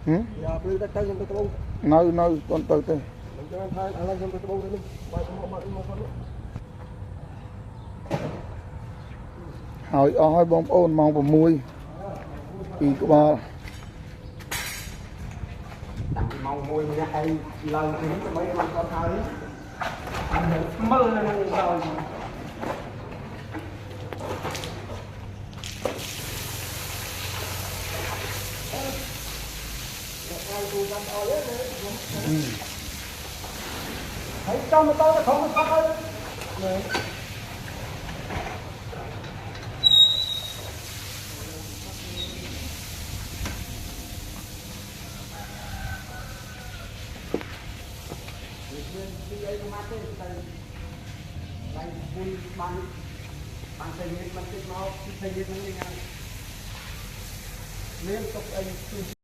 hả giờ bây giờ tay trong tôi nơi con từ từ mình cho anh thay anh lên trong tôi bông đi bay con hỏi hỏi bông ôn mong vào mùi thì có ba tặng mong môi mình hay lần thì nó mấy con thay mơ lên rồi thấy trong tôi không có thôi bạn xây dựng nó liên tục anh